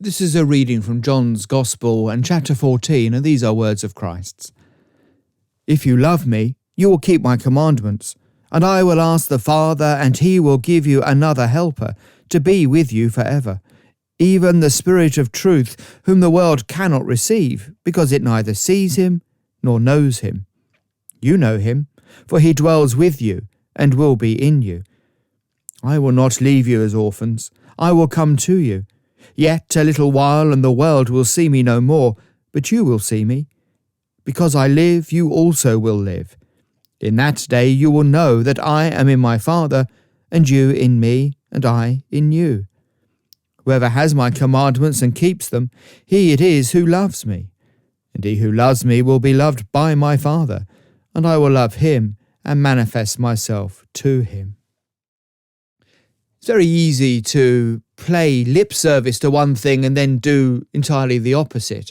This is a reading from John's Gospel and chapter 14, and these are words of Christ's. If you love me, you will keep my commandments, and I will ask the Father, and he will give you another helper to be with you forever, even the Spirit of truth, whom the world cannot receive, because it neither sees him nor knows him. You know him, for he dwells with you and will be in you. I will not leave you as orphans. I will come to you. Yet a little while, and the world will see me no more, but you will see me. Because I live, you also will live. In that day you will know that I am in my Father, and you in me, and I in you. Whoever has my commandments and keeps them, he it is who loves me. And he who loves me will be loved by my Father, and I will love him and manifest myself to him. It's very easy to play lip service to one thing and then do entirely the opposite.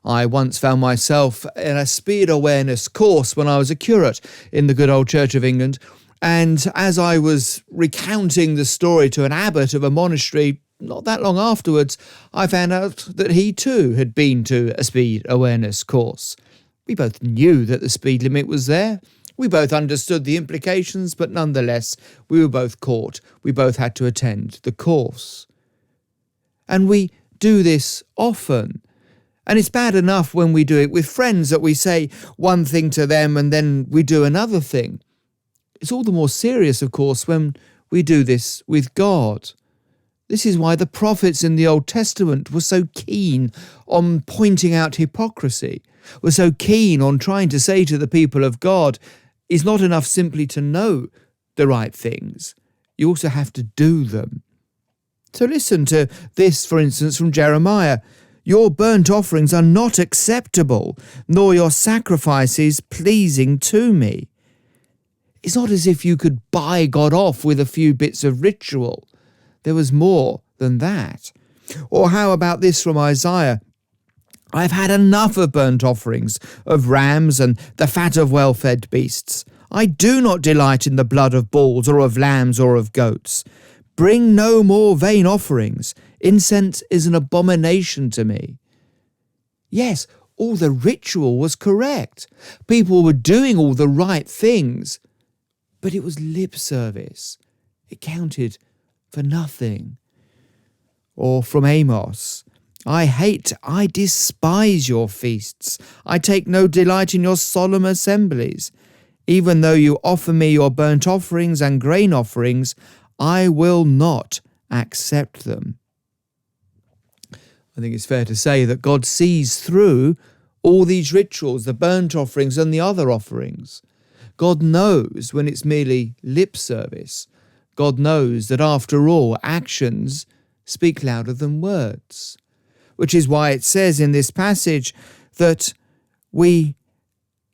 I once found myself in a speed awareness course when I was a curate in the good old Church of England, and as I was recounting the story to an abbot of a monastery not that long afterwards, I found out that he too had been to a speed awareness course. We both knew that the speed limit was there. We both understood the implications, but nonetheless, we were both caught. We both had to attend the course. And we do this often. And it's bad enough when we do it with friends that we say one thing to them and then we do another thing. It's all the more serious, of course, when we do this with God. This is why the prophets in the Old Testament were so keen on pointing out hypocrisy, were so keen on trying to say to the people of God, it's not enough simply to know the right things. You also have to do them. So listen to this, for instance, from Jeremiah. Your burnt offerings are not acceptable, nor your sacrifices pleasing to me. It's not as if you could buy God off with a few bits of ritual. There was more than that. Or how about this from Isaiah? I've had enough of burnt offerings, of rams and the fat of well-fed beasts. I do not delight in the blood of bulls or of lambs or of goats. Bring no more vain offerings. Incense is an abomination to me. Yes, all the ritual was correct. People were doing all the right things. But it was lip service. It counted for nothing. Or from Amos, I despise your feasts. I take no delight in your solemn assemblies. Even though you offer me your burnt offerings and grain offerings, I will not accept them. I think it's fair to say that God sees through all these rituals, the burnt offerings and the other offerings. God knows when it's merely lip service. God knows that after all, actions speak louder than words. Which is why it says in this passage that we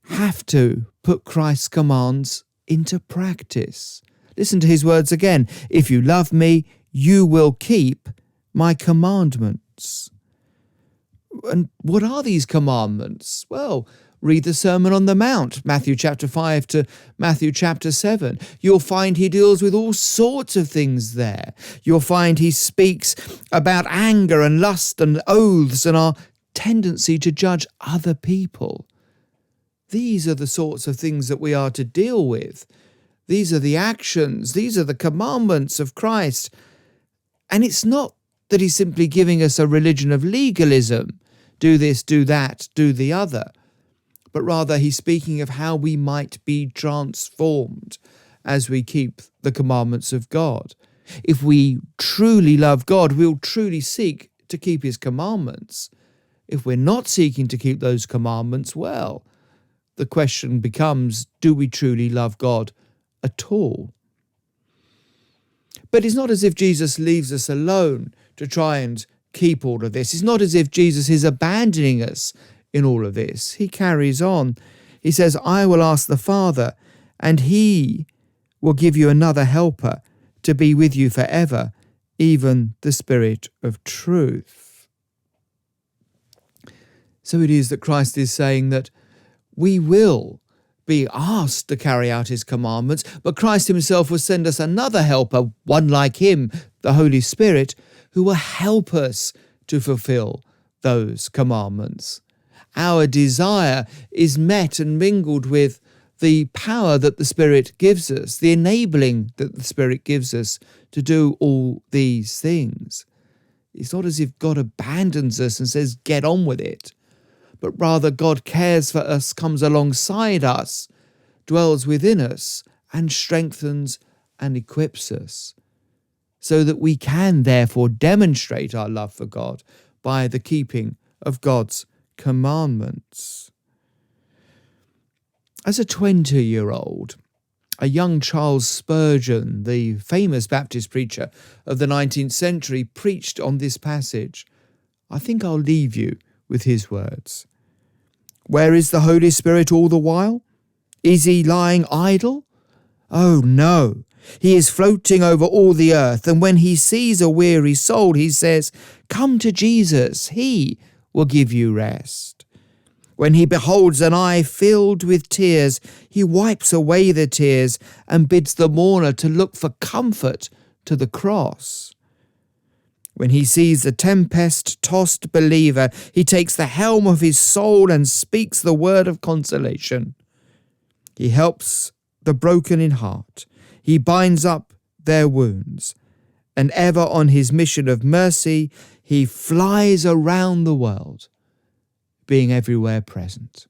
have to put Christ's commands into practice. Listen to his words again. If you love me, you will keep my commandments. And what are these commandments? Well, read the Sermon on the Mount, Matthew chapter 5 to Matthew chapter 7. You'll find he deals with all sorts of things there. You'll find he speaks about anger and lust and oaths and our tendency to judge other people. These are the sorts of things that we are to deal with. These are the actions. These are the commandments of Christ. And it's not that he's simply giving us a religion of legalism. Do this, do that, do the other. But rather he's speaking of how we might be transformed as we keep the commandments of God. If we truly love God, we'll truly seek to keep his commandments. If we're not seeking to keep those commandments, well, the question becomes, do we truly love God at all? But it's not as if Jesus leaves us alone to try and keep all of this. It's not as if Jesus is abandoning us in all of this. He carries on. He says, I will ask the Father, and he will give you another helper to be with you forever, even the Spirit of truth. So it is that Christ is saying that we will be asked to carry out his commandments, but Christ himself will send us another helper, one like him, the Holy Spirit, who will help us to fulfill those commandments. Our desire is met and mingled with the power that the Spirit gives us, the enabling that the Spirit gives us to do all these things. It's not as if God abandons us and says, get on with it, but rather God cares for us, comes alongside us, dwells within us, and strengthens and equips us, so that we can therefore demonstrate our love for God by the keeping of God's commandments. As a 20-year-old, a young Charles Spurgeon, the famous Baptist preacher of the 19th century, preached on this passage. I think I'll leave you with his words. Where is the Holy Spirit all the while? Is he lying idle? Oh no, he is floating over all the earth, and when he sees a weary soul, he says, come to Jesus, he will give you rest. When he beholds an eye filled with tears, he wipes away the tears and bids the mourner to look for comfort to the cross. When he sees a tempest-tossed believer, he takes the helm of his soul and speaks the word of consolation. He helps the broken in heart. He binds up their wounds. And ever on his mission of mercy, he flies around the world, being everywhere present.